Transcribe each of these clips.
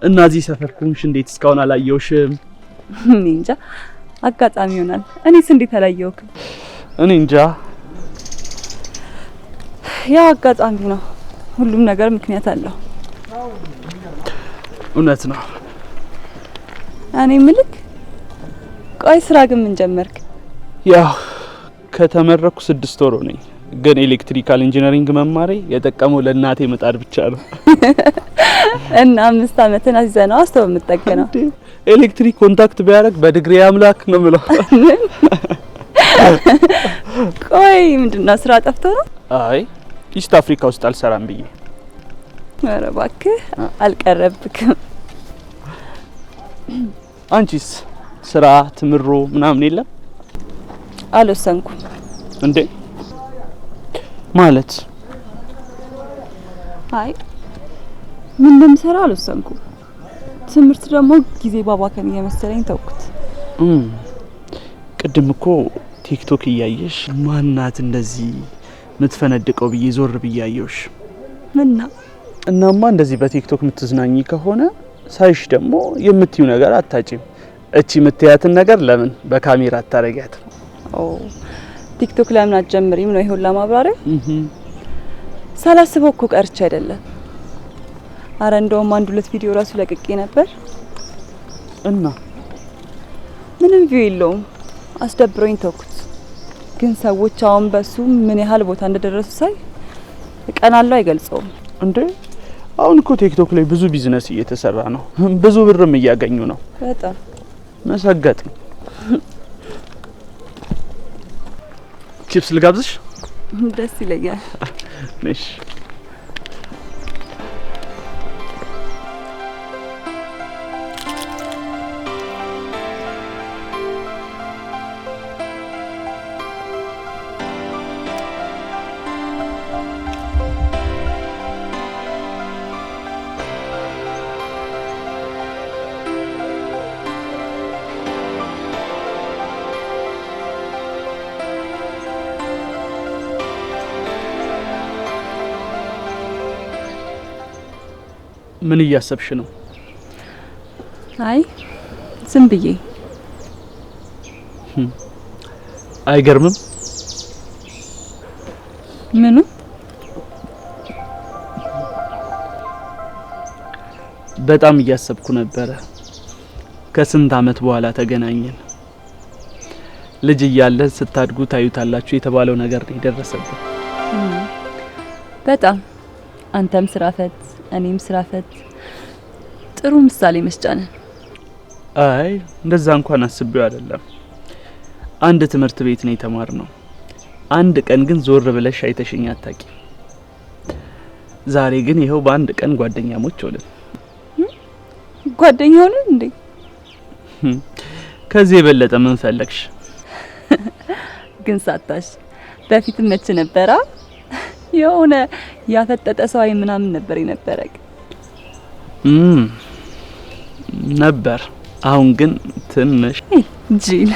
እና እዚህ ሰፈር ኩንሽ እንዴት እስካሁን አላየውሽም? እንጃ አጋጣሚ ይሆናል። እኔስ እንዴት አላየውክ? እኔ እንጃ ያው አጋጣሚ ነው። ሁሉም ነገር ምክንያት አለው። እውነት ነው። እኔ ምልክ ቆይ ስራ ግን ምን ጀመርክ? ያው ከተመረኩ 6 ወር ነኝ። ግን ኤሌክትሪካል ኢንጂነሪንግ መማሬ የጠቀመው ለእናቴ ምጣድ ብቻ ነው። እና 5 አመትን አዝዘናው አስተው የምትጠገነው ኤሌክትሪክ ኮንታክት ቢያደርግ በዲግሪ አምላክ ነው ብለው። ቆይ ምንድነው ስራ ጠፍቶ ነው? አይ ኢስት አፍሪካ ውስጥ አልሰራም ብዬ። ኧረ እባክህ አልቀረብክም። አንቺስ ስራ ትምሮ ምናምን የለም? አልወሰንኩም። እንዴ ማለት? አይ ምን እንደምሰራ አልወሰንኩም። ትምህርት ደግሞ ጊዜ ባባከን እየመሰለኝ ተውኩት። ቅድም እኮ ቲክቶክ እያየሽ ማናት እንደዚህ ምትፈነድቀው ብዬ ዞር ብያየውሽ። እናማ እንደዚህ በቲክቶክ ምትዝናኝ ከሆነ ሳይሽ ደግሞ የምትዩ ነገር አታጪም። እቺ ምትያትን ነገር ለምን በካሜራ አታረጋት? ቲክቶክ ለምን አትጀምሪም ነው ይሁን ለማብራሪያ? ሳላስበው እኮ ቀርቼ አይደለም። አረ እንደውም 1-2 ቪዲዮ ራሱ ለቅቄ ነበር እና ምንም ቪው የለውም። አስደብሮኝ ተውኩት። ግን ሰዎች አሁን በሱ ምን ያህል ቦታ እንደደረሱ ሳይ ቀናለው አይገልጸውም። እንዴ አሁን እኮ ቲክቶክ ላይ ብዙ ቢዝነስ እየተሰራ ነው። ብዙ ብርም እያገኙ ነው። በጣም መሰገጥ ነው። ቺፕስ ልጋብዝሽ? ደስ ይለኛል። ነሽ ምን እያሰብሽ ነው? አይ ዝም ብዬ። አይገርምም? ምኑ? በጣም እያሰብኩ ነበረ። ከስንት አመት በኋላ ተገናኘን። ልጅ እያለ ስታድጉ ታዩታላችሁ የተባለው ነገር ነው የደረሰብን። በጣም አንተም ስራ ፈት እኔም ስራ ፈት ጥሩ ምሳሌ መስጫነን። አይ እንደዛ እንኳን አስቤው አይደለም። አንድ ትምህርት ቤት ነው የተማርነው። አንድ ቀን ግን ዞር ብለሽ አይተሽኝ አታቂ። ዛሬ ግን ይሄው በአንድ ቀን ጓደኛሞች ሆነን። ጓደኛ ሆነን እንዴ? ከዚህ የበለጠ ምን ፈለግሽ? ግን ሳታሽ በፊት መች ነበራ? የሆነ ያፈጠጠ ሰው አይ ምናምን ነበር የነበረክ። ነበር። አሁን ግን ትንሽ ጂል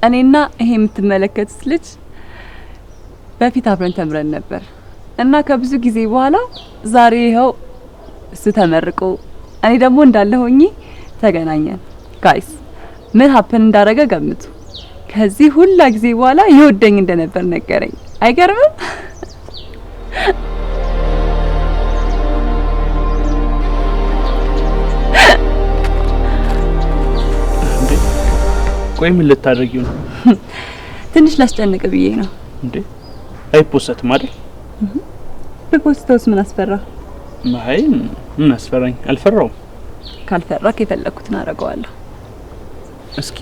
እኔና ይሄ የምትመለከቱት ልጅ በፊት አብረን ተምረን ነበር እና ከብዙ ጊዜ በኋላ ዛሬ ይኸው እሱ ተመርቆ እኔ ደግሞ እንዳለ ሆኜ ተገናኘን። ጋይስ ምን ሀፕን እንዳረገ ገምቱ። ከዚህ ሁላ ጊዜ በኋላ ይወደኝ እንደነበር ነገረኝ። አይገርምም? ቆይ ምን ልታደርጊው ነው? ትንሽ ላስጨንቅ ብዬ ነው። እንዴ አይፖስትም አይደል? በፖስቶስ ምን አስፈራ? አይ ምን አስፈራኝ? አልፈራውም። ካልፈራክ የፈለኩትን አደርገዋለሁ። እስኪ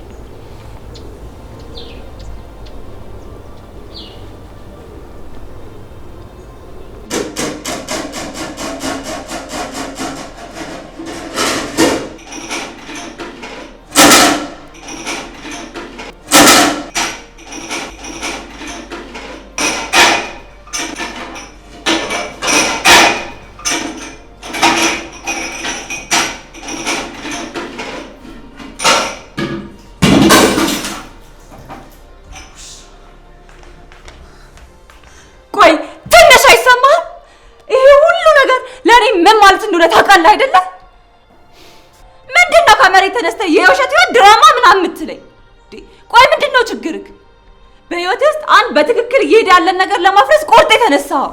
ታውቃለህ አይደለ? ምንድነው ከመሬት ተነስተህ የውሸት ህይወት ድራማ ምናምን የምትለኝ? ቆይ ምንድነው ችግርክ? በህይወት ውስጥ አንድ በትክክል እየሄደ ያለን ነገር ለማፍረስ ቆርጥ የተነሳው?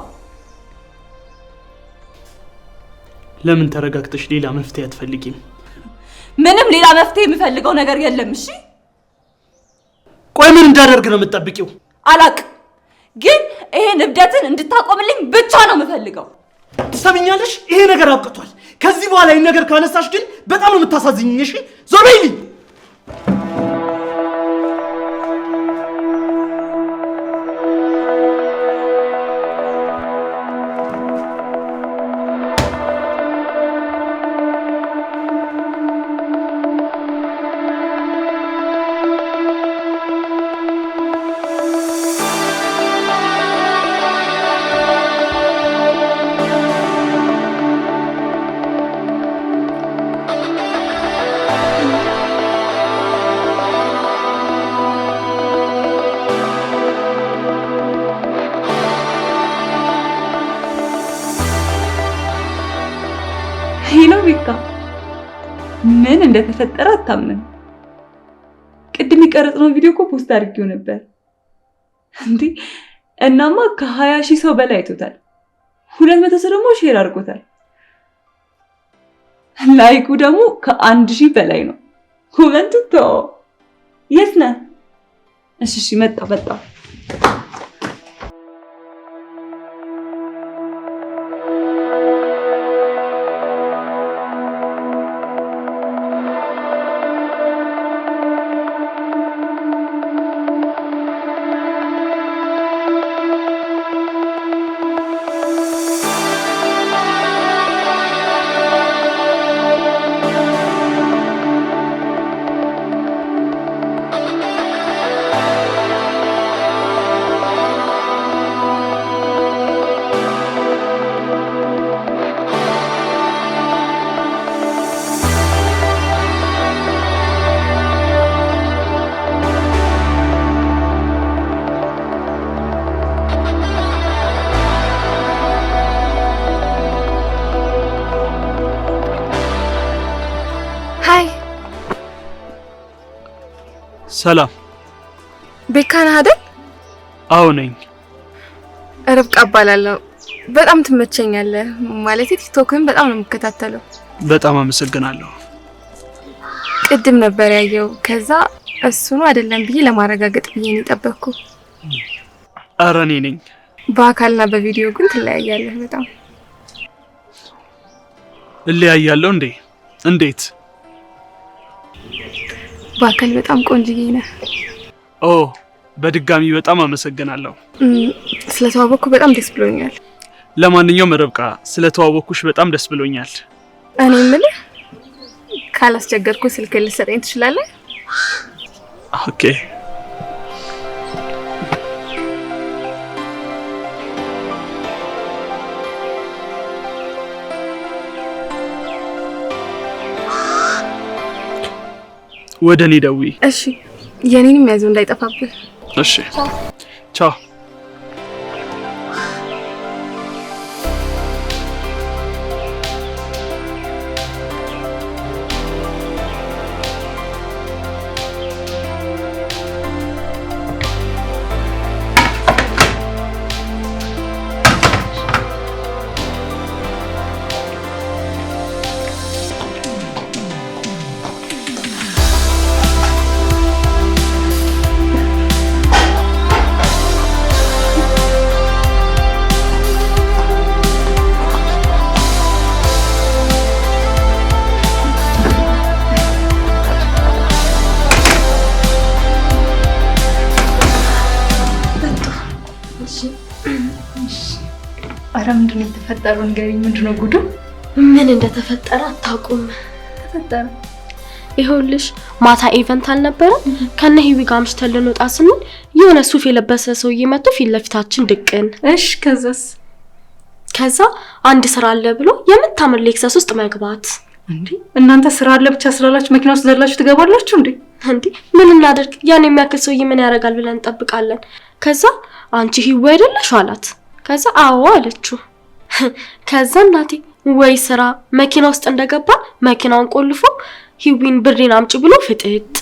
ለምን ተረጋግተሽ ሌላ መፍትሄ አትፈልጊም? ምንም ሌላ መፍትሄ የምፈልገው ነገር የለም። እሺ ቆይ ምን እንዳደርግ ነው የምትጠብቂው? አላቅም፣ ግን ይሄን እብደትን እንድታቆምልኝ ብቻ ነው የምፈልገው። ትሰሚኛለሽ? ይሄ ነገር አብቅቷል። ከዚህ በኋላ ይሄን ነገር ካነሳሽ ግን በጣም ነው የምታሳዝኝኝ። እሺ ዞር በይልኝ። ቤካ ምን እንደተፈጠረ አታምንም። ቅድም የቀረጽነው ቪዲዮ እኮ ፖስት አድርጌው ነበር እንዴ! እናማ ከ20,000 ሰው በላይ አይቶታል። 200 ሰው ደግሞ ሼር አድርጎታል። ላይኩ ደግሞ ከ1,000 በላይ ነው። ኮመንቱ ተው የት ነህ? እሺ መጣ ሰላም ቤካ ነህ አይደል? አዎ ነኝ። ርብቃ እባላለሁ። በጣም ትመቸኛለህ። ማለት ቲክቶክን በጣም ነው የምከታተለው። በጣም አመሰግናለሁ። ቅድም ነበር ያየው። ከዛ እሱ ነው አይደለም ብዬ ለማረጋገጥ ብዬ ነው የጠበቅኩ። ኧረ እኔ ነኝ። በአካልና በቪዲዮ ግን ትለያያለህ በጣም። እለያያለሁ እንዴ? እንዴት? በአካል በጣም ቆንጆዬ ነህ። ኦ በድጋሚ በጣም አመሰግናለሁ። ስለተዋወቅኩ በጣም ደስ ብሎኛል። ለማንኛውም ርብቃ ስለተዋወቅኩሽ በጣም ደስ ብሎኛል። እኔ የምልህ ካላስቸገርኩ ስልክ ልትሰጠኝ ትችላለህ? ኦኬ። ወደ እኔ ደውይ። እሺ የኔንም ያዘው እንዳይጠፋብህ። እሺ ቻው። አረ ምንድነው የተፈጠረው? ንገሪኝ፣ ምንድነው ጉዱ? ምን እንደተፈጠረ አታውቁም? ተፈጠረ። ይኸውልሽ ማታ ኢቨንት አልነበረ? ከነ ሂዊ ጋር አምሽተን ልንወጣ ስንል የሆነ ሱፍ የለበሰ ሰውዬ መጥቶ ፊት ለፊታችን ድቅን። እሺ ከዛስ? ከዛ አንድ ስራ አለ ብሎ የምታምር ሌክሰስ ውስጥ መግባት። እንዴ እናንተ ስራ አለ ብቻ ስላላችሁ መኪና ውስጥ ዘላችሁ ትገባላችሁ እንዴ? እንዴ ምን እናደርግ? ያን የሚያክል ሰውዬ ምን ያደርጋል ብለን እንጠብቃለን። ከዛ አንቺ ሂዊ አይደለሽ አላት። ከዛ አዎ አለችው። ከዛ እናቴ ወይ ስራ መኪና ውስጥ እንደገባ መኪናውን ቆልፎ ሂዊን ብሬን አምጪ ብሎ ፍጥጥ።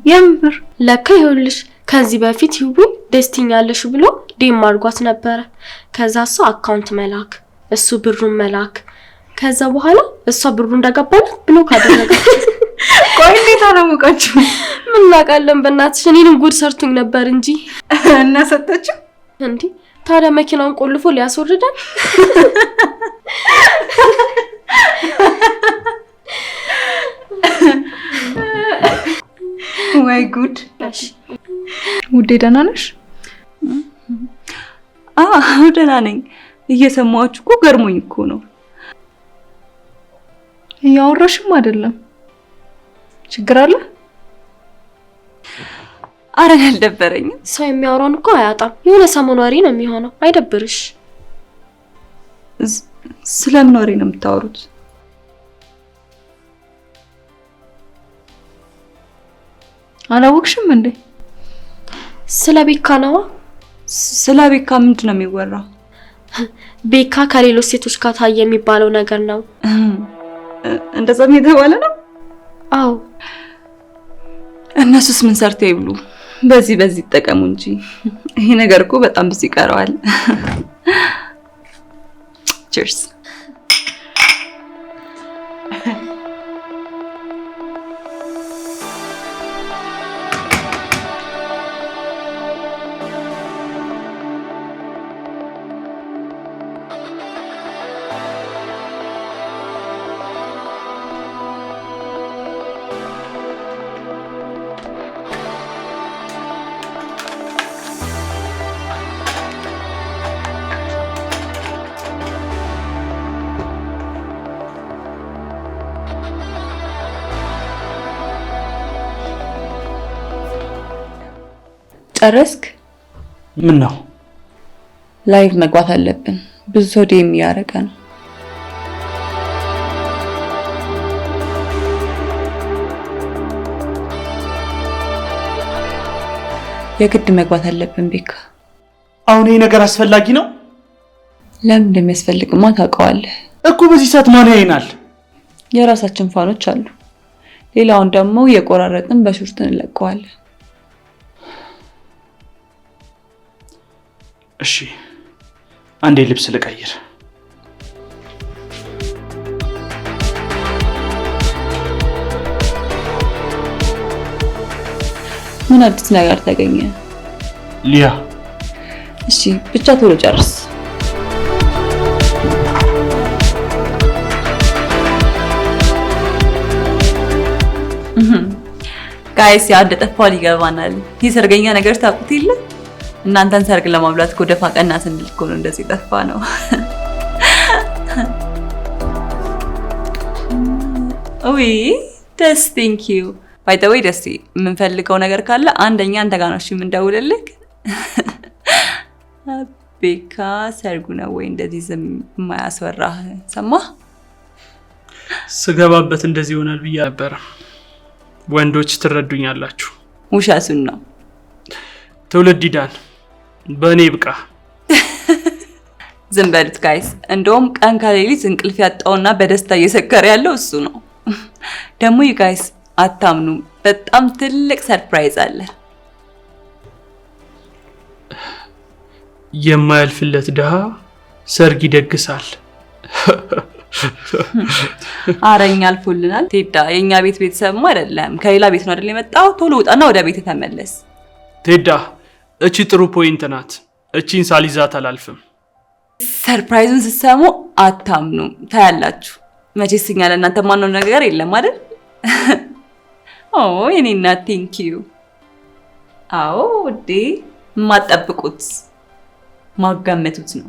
የምር ለካ ይኸውልሽ ከዚህ በፊት ሂዊን ደስተኛለሽ ብሎ ዴም አድርጓት ነበረ። ከዛ እሱ አካውንት መላክ እሱ ብሩን መላክ ከዛ በኋላ እሷ ብሩ እንደገባላት ብሎ ካደረጋት ቆይ እንዴት አላወቃችሁ? ምን እናውቃለን በእናትሽ እኔንም ጉድ ሰርቶኝ ነበር እንጂ እና ሰጠችው እንዴ ታዲያ መኪናውን ቆልፎ ሊያስወርዳል ወይ ጉድ እሺ ውዴ ደህና ነሽ? ደህና ነኝ እየሰማችሁ እኮ ገርሞኝ እኮ ነው እያወራሽም አይደለም ችግር አለ? አረ አልደበረኝም ሰው የሚያወራውን እኮ አያጣም የሆነ ሰሞን ወሬ ነው የሚሆነው አይደብርሽ ስለምን ወሬ ነው የምታወሩት አላወቅሽም እንዴ ስለ ቤካ ነው ስለ ቤካ ምንድን ነው የሚወራው ቤካ ከሌሎች ሴቶች ጋር ታየ የሚባለው ነገር ነው እንደዛም የተባለ ነው አዎ እነሱስ ምን ሰርተው ይብሉ በዚህ ይጠቀሙ እንጂ ይሄ ነገር እኮ በጣም ብዙ ይቀረዋል ቺርስ ጨረስክ? ምን ነው? ላይቭ መግባት አለብን። ብዙ ሰው ዴም እያደረገ ነው። የግድ መግባት አለብን ቤካ። አሁን ይሄ ነገር አስፈላጊ ነው? ለምን እንደሚያስፈልግማ ታውቀዋለህ እኮ። በዚህ ሰዓት ማን ያይናል? የራሳችን ፋኖች አሉ። ሌላውን ደግሞ የቆራረጥን በሹርት እንለቀዋለን። እሺ አንዴ ልብስ ልቀይር። ምን አዲስ ነገር ተገኘ? ሊያ እሺ ብቻ ቶሎ ጨርስ። ጋይስ ያንተ ጠፋው ሊገባናል። ይህ ሰርገኛ ነገር ታውቁት የለ? እናንተን ሰርግ ለማብላት እኮ ደፋ ቀና ስንል እኮ ነው እንደዚህ ጠፋ ነው። ኦይ ደስ ቴንክ ዩ ባይ ዘ ዌይ ደስ የምንፈልገው ነገር ካለ አንደኛ አንተ ጋር ነው እሺ የምንደውልልህ። ቤካ ሰርጉ ነው ወይ እንደዚህ ዝም የማያስወራህ? ሰማህ? ስገባበት እንደዚህ ይሆናል ብዬ ነበር። ወንዶች ትረዱኛላችሁ። ውሸቱን ነው። ትውልድ ይዳን በእኔ ብቃ። ዝም በሉት ጋይስ። እንደውም ቀን ከሌሊት እንቅልፍ ያጣውና በደስታ እየሰከረ ያለው እሱ ነው። ደግሞ ዩ ጋይስ አታምኑም፣ በጣም ትልቅ ሰርፕራይዝ አለ። የማያልፍለት ድሃ ሰርግ ይደግሳል። አረኛ አልፎልናል። ቴዳ የኛ ቤተሰብማ አይደለም ከሌላ ቤት ነው አይደል የመጣው? ቶሎ ውጣና ወደ ቤት ተመለስ። ቴዳ እቺ ጥሩ ፖይንት ናት። እቺን ሳሊዛት አላልፍም። ሰርፕራይዙን ስትሰሙ አታምኑም። ታያላችሁ። መቼስ እኛ ለእናንተ ማነው ነገር የለም አይደል? ኦ የኔ እናት ቴንክ ዩ። አዎ ውዴ፣ የማትጠብቁት ማጋመቱት ነው።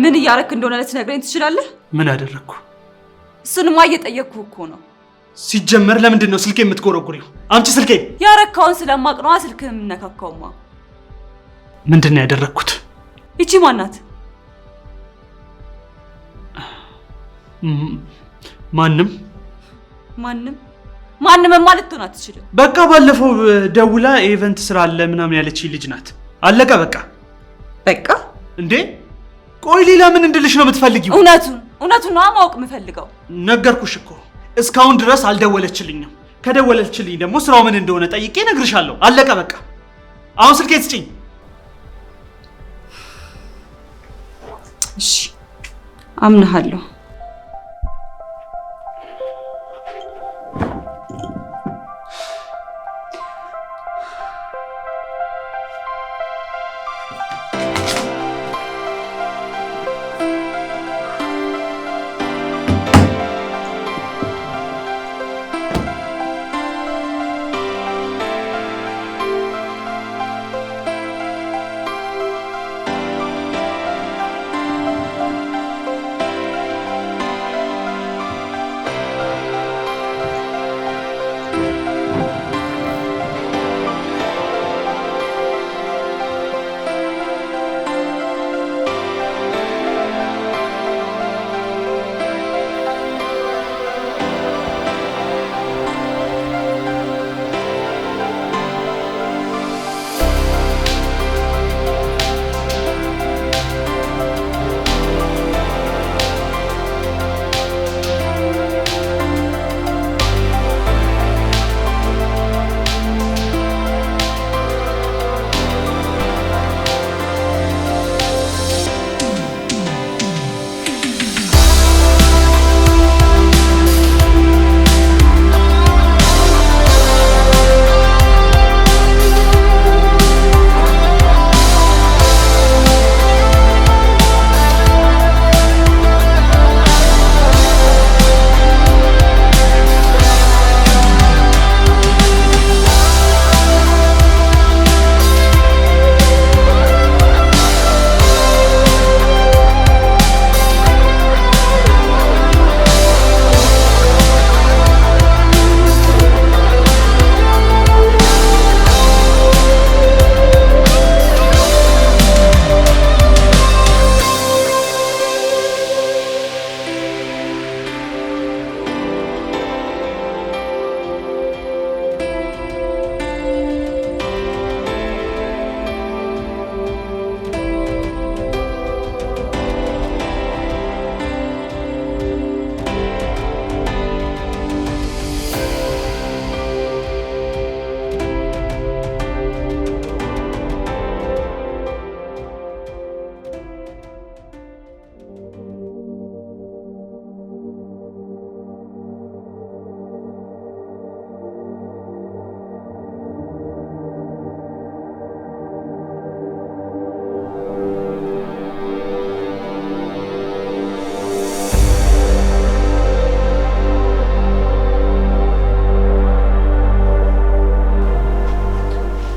ምን እያረክ እንደሆነ ልትነግረኝ ትችላለህ? ምን አደረግኩ? እሱንማ እየጠየቅኩህ እኮ ነው። ሲጀመር ለምንድን ነው ስልኬ የምትጎረጉሪው? አምጪ ስልኬ። ያረካውን ስለማቅ ነዋ ስልክህን የምነካካውማ። ምንድን ነው ያደረግኩት? ይቺ ማናት? ማንም ማንምማ ልትሆን አትችልም። በቃ ባለፈው ደውላ ኢቨንት ስራ አለ ምናምን ያለችኝ ልጅ ናት። አለቀ በቃ እንዴ ቆይ ሌላ ምን እንድልሽ ነው የምትፈልጊው? እውነቱን ነው ማወቅ የምፈልገው። ነገርኩሽ እኮ እስካሁን ድረስ አልደወለችልኝም። ከደወለችልኝ ደግሞ ስራው ምን እንደሆነ ጠይቄ እነግርሻለሁ። አለቀ በቃ። አሁን ስልኬ ስጪኝ። እሺ አምናለሁ።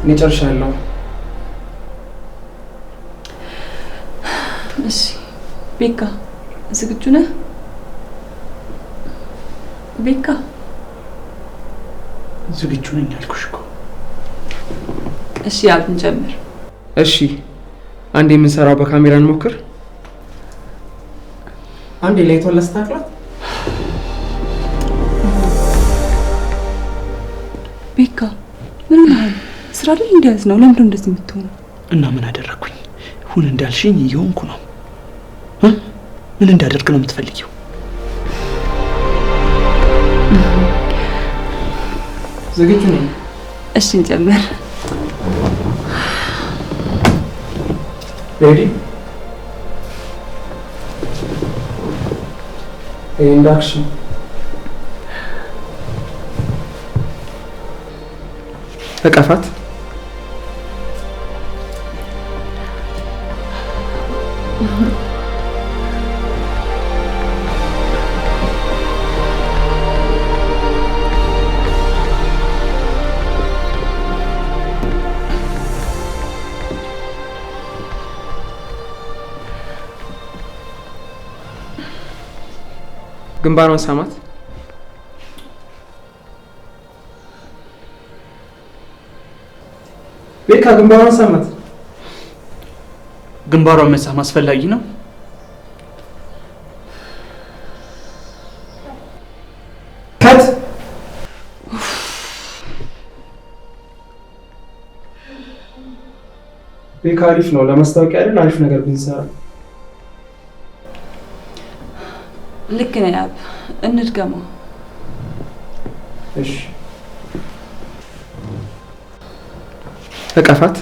እኔ ጨርሻለሁ። እሺ ቤካ ዝግጁ ነህ? ቤካ ዝግጁ ነኝ አልኩሽ እኮ። እሺ አብን ጀምር። እሺ አንዴ የምንሰራው በካሜራ እንሞክር። አንዴ ላይቷን ላስተካክላት። ቤካ ምን ሆነሃል? ስራ አይደል እንደያዝ ነው። ለምን እንደዚህ የምትሆነው? እና ምን አደረኩኝ? ሁን እንዳልሽኝ እየሆንኩ ነው። ምን እንዳደርግ ነው የምትፈልጊው? ዝግጁ ነኝ። እሺ እንጀምር። ሬዲ ኤንድ አክሽን። እቀፋት። ግንባሯን ሳማት። ቤካ ግንባሯን ሳማት። ግንባሯን መሳም አስፈላጊ ነው? ከት ቤካ አሪፍ ነው። ለማስታወቂያ አይደል? አሪፍ ነገር ብንሰራ። ልክ ነህ ያብ፣ እንድገመው። እሺ እቀፋት።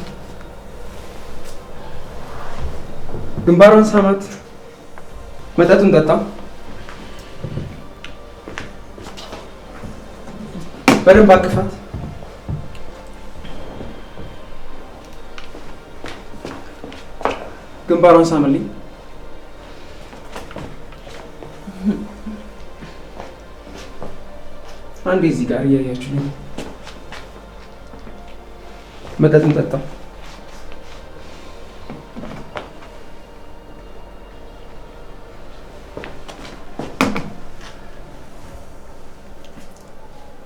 ግንባሯን ሳማት። መጠጡን ጠጣ። በደንብ አቅፋት። ግንባሯን ሳምልኝ። አንዴ እዚህ ጋር እያያችሁ ነው። መጠጡን ጠጣ።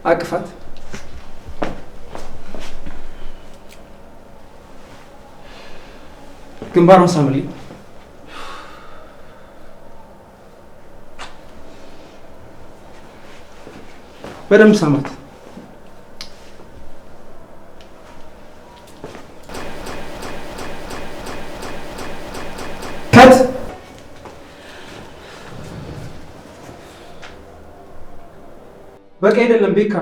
አቅፋት። ግንባሯን ሳምልኝ። በደንብ ሳማት። ከት በቃ አይደለም ቤካ።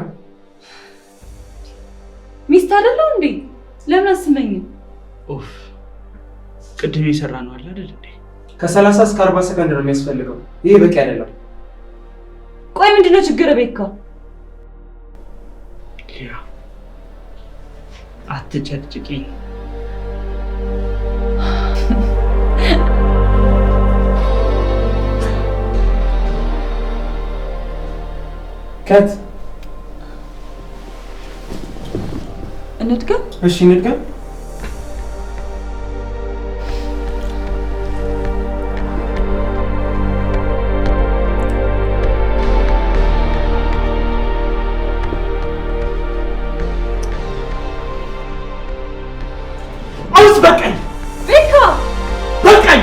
ሚስት አይደለው እንዴ? ለምን አስመኝም? ኦፍ ቅድም የሰራ ነው አለ አይደል እንዴ? ከ30 እስከ 40 ሰከንድ ነው የሚያስፈልገው። ይሄ በቂ አይደለም። ቆይ ምንድነው ችግር ቤካ? ሊያ አትጨቅጭቂኝ። ከት እንድገም? እሺ እንድገም። በቃኝ ቤካ፣ በቃኝ።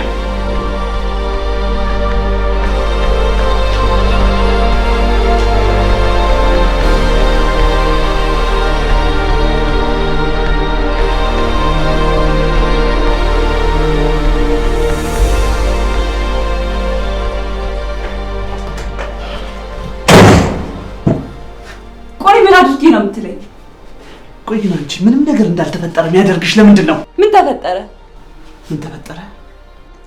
ቆይ ምን አድርጌ ነው የምትለኝ? ቆይ ግን አንቺ ምንም ነገር እንዳልተፈጠረ የሚያደርግሽ ለምንድን ነው? ምን ተፈጠረ? ምን ተፈጠረ?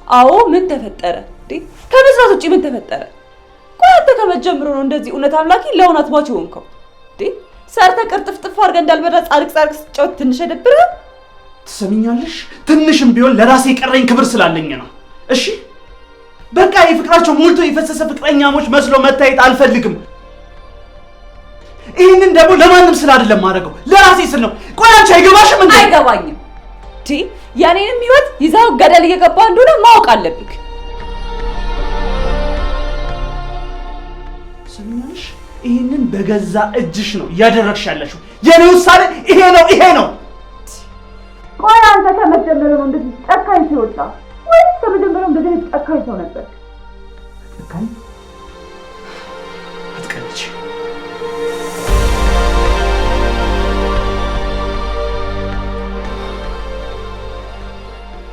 አዎ ምን ተፈጠረ? ከመስራት ውጪ ምን ተፈጠረ? ቆይ አንተ ከመጀመሩ ነው እንደዚህ እውነት አምላኪ ለእውነት ሟች ሆንከው? ሰርተ ቅርጥፍጥፍ አድርገህ እንዳልበራ ጻድቅ ጻድቅ ስትጫወት ትንሽ አይደብርህም? ትሰሚኛለሽ? ትንሽም ቢሆን ለራሴ የቀረኝ ክብር ስላለኝ ነው። እሺ በቃ የፍቅራቸው ሞልቶ የፈሰሰ ፍቅረኛሞች መስሎ መታየት አልፈልግም። ይህንን ደግሞ ለማንም ስለ አይደለም ማድረገው ለራሴ ስል ነው። ቆይ አንቺ አይገባሽም እንዴ? አይገባኝም። የኔንም ህይወት ይዛው ገደል እየገባ እንደሆነ ማወቅ አለብክ። ሰሚኛለሽ? ይህንን በገዛ እጅሽ ነው እያደረግሽ ያለሽው። የኔ ውሳኔ ይሄ ነው፣ ይሄ ነው። ቆይ አንተ ከመጀመሪያው ነው እንደዚህ ጨካኝ ሲወጣ ወይስ ከመጀመሪያው እንደዚህ ጨካኝ ሰው ነበር? ጨካኝ አትቀልጂ።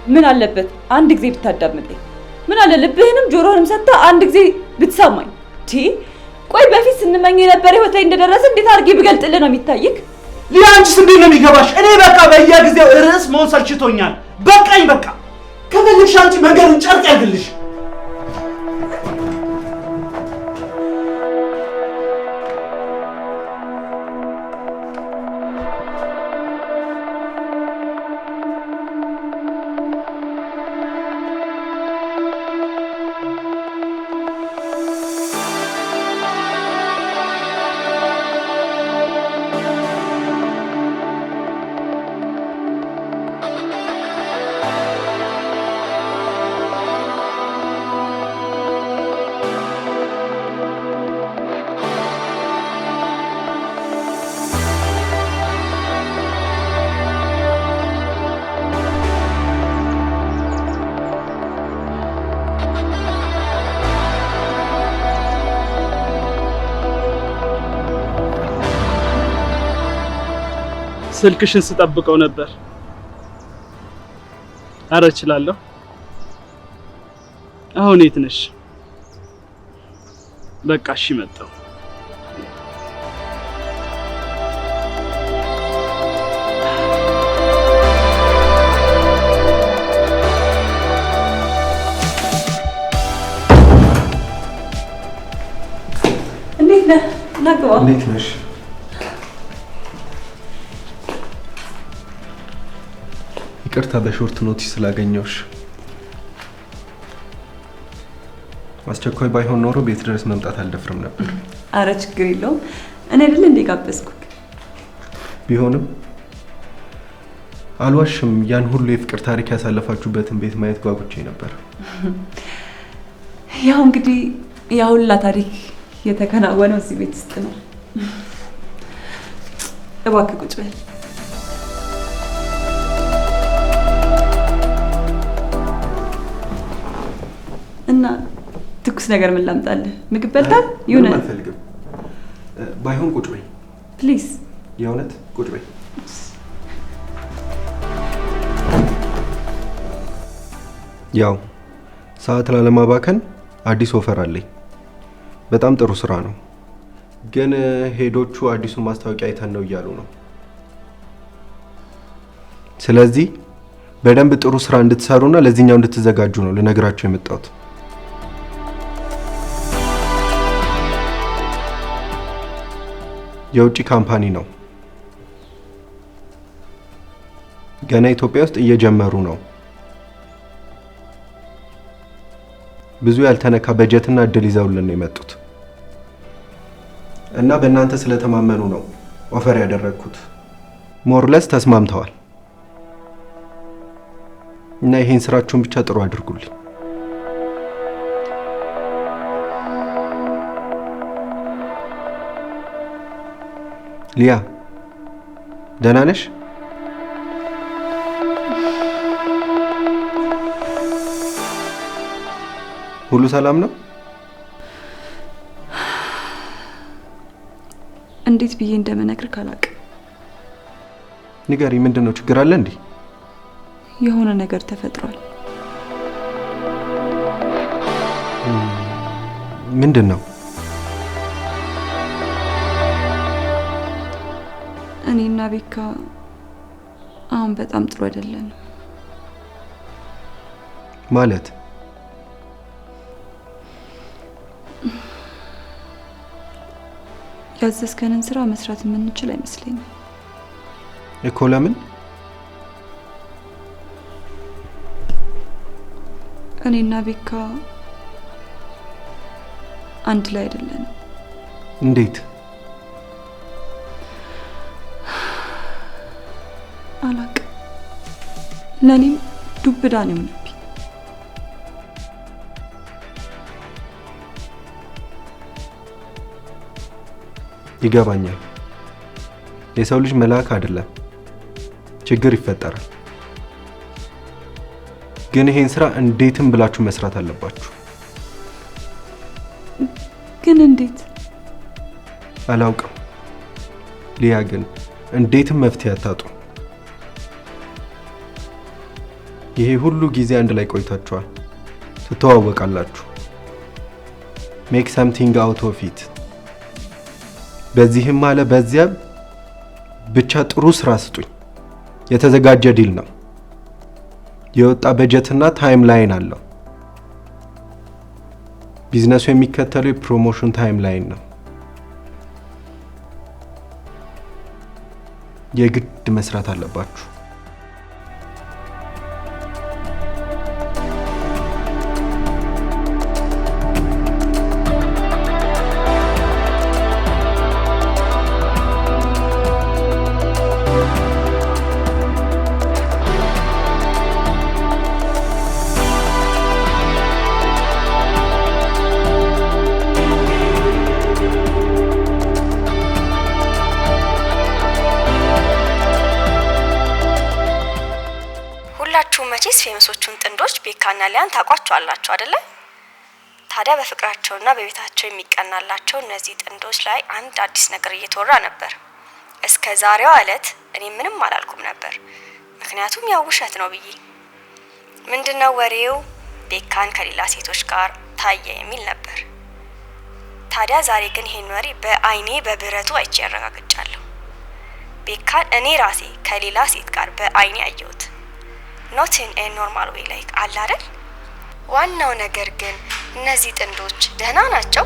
ምን አለበት አንድ ጊዜ ብታዳምጠኝ? ምን አለ ልብህንም ጆሮህንም ሰጥተህ አንድ ጊዜ ብትሰማኝ? ቆይ በፊት ስንመኝ የነበረ ህይወት ላይ እንደደረሰ እንዴት አድርጌ ብገልጥልህ ነው የሚታይክ? ሊያ አንቺስ እንዴት ነው የሚገባሽ? እኔ በቃ በየጊዜው ርዕስ መሆን ሰልችቶኛል። በቃኝ በቃ። ከፈልግሽ አንቺ መንገዱን ጨርቅ ያድርግልሽ። ስልክሽን ስጠብቀው ነበር። አረ እችላለሁ። አሁን የት ነሽ? በቃ እሺ መጣሁ። እንዴት ነህ? ናግባ። እንዴት ነሽ? ይቅርታ በሾርት ኖቲስ ስላገኘሁሽ። አስቸኳይ ባይሆን ኖሮ ቤት ድረስ መምጣት አልደፍርም ነበር። አረ ችግር የለውም። እኔ አይደል እንዴ ጋበዝኩክ? ቢሆንም አልዋሽም፣ ያን ሁሉ የፍቅር ታሪክ ያሳለፋችሁበትን ቤት ማየት ጓጉቼ ነበር። ያው እንግዲህ ያ ሁላ ታሪክ የተከናወነው እዚህ ቤት ውስጥ ነው። እባክህ ቁጭ በል። እና ትኩስ ነገር ምን ላምጣልህ? ምግብ በልታል? ይሁን አልፈልግም። ባይሆን ቁጭ በይ ፕሊዝ። የእውነት ቁጭ በይ። ያው ሰዓት ላለማባከን አዲስ ኦፈር አለኝ። በጣም ጥሩ ስራ ነው፣ ግን ሄዶቹ አዲሱን ማስታወቂያ አይተን ነው እያሉ ነው። ስለዚህ በደንብ ጥሩ ስራ እንድትሰሩና ለዚህኛው እንድትዘጋጁ ነው ልነግራችሁ የመጣሁት። የውጭ ካምፓኒ ነው። ገና ኢትዮጵያ ውስጥ እየጀመሩ ነው። ብዙ ያልተነካ በጀትና እድል ይዘውልን ነው የመጡት እና በእናንተ ስለተማመኑ ነው ኦፈር ያደረግኩት። ሞርለስ ተስማምተዋል እና ይሄን ስራችሁን ብቻ ጥሩ አድርጉልኝ። ሊያ ደህና ነሽ? ሁሉ ሰላም ነው? እንዴት ብዬ እንደምነግርህ አላውቅም። ንገሪ፣ ምንድነው? ችግር አለ እንዴ? የሆነ ነገር ተፈጥሯል። ምንድነው? እኔና ቤካ አሁን በጣም ጥሩ አይደለንም። ማለት ያዘዝከንን ስራ መስራት የምንችል አይመስለኝም እኮ። ለምን? እኔና ቤካ አንድ ላይ አይደለንም። እንዴት? አላውቅም። ለኔም ዱብዳ ነው የሆነብኝ። ይገባኛል። የሰው ልጅ መልአክ አይደለም፣ ችግር ይፈጠራል። ግን ይሄን ስራ እንዴትም ብላችሁ መስራት አለባችሁ። ግን እንዴት? አላውቅም ሊያ፣ ግን እንዴትም መፍትሄ አታጡ። ይሄ ሁሉ ጊዜ አንድ ላይ ቆይታችኋል፣ ትተዋወቃላችሁ። ሜክ ሰምቲንግ አውት ኦፍ ኢት። በዚህም አለ በዚያም ብቻ ጥሩ ስራ ስጡኝ። የተዘጋጀ ዲል ነው። የወጣ በጀትና ታይም ላይን አለው። ቢዝነሱ የሚከተለው የፕሮሞሽን ታይም ላይን ነው። የግድ መስራት አለባችሁ። መቼስ ፌመሶቹን ጥንዶች ቤካና ሊያን ታውቋቸዋላችሁ አይደለ? ታዲያ በፍቅራቸውና በቤታቸው የሚቀናላቸው እነዚህ ጥንዶች ላይ አንድ አዲስ ነገር እየተወራ ነበር። እስከ ዛሬዋ ዕለት እኔ እኔ ምንም አላልኩም ነበር፣ ምክንያቱም ያው ውሸት ነው ብዬ። ምንድነው ወሬው? ቤካን ከሌላ ሴቶች ጋር ታየ የሚል ነበር። ታዲያ ዛሬ ግን ይሄን ወሬ በአይኔ በብረቱ አይቼ ያረጋግጫለሁ። ቤካን እኔ ራሴ ከሌላ ሴት ጋር በአይኔ አየሁት። ኖት ኢን ኤ ኖርማል ዌይ ላይክ አለ አይደል? ዋናው ነገር ግን እነዚህ ጥንዶች ደህና ናቸው?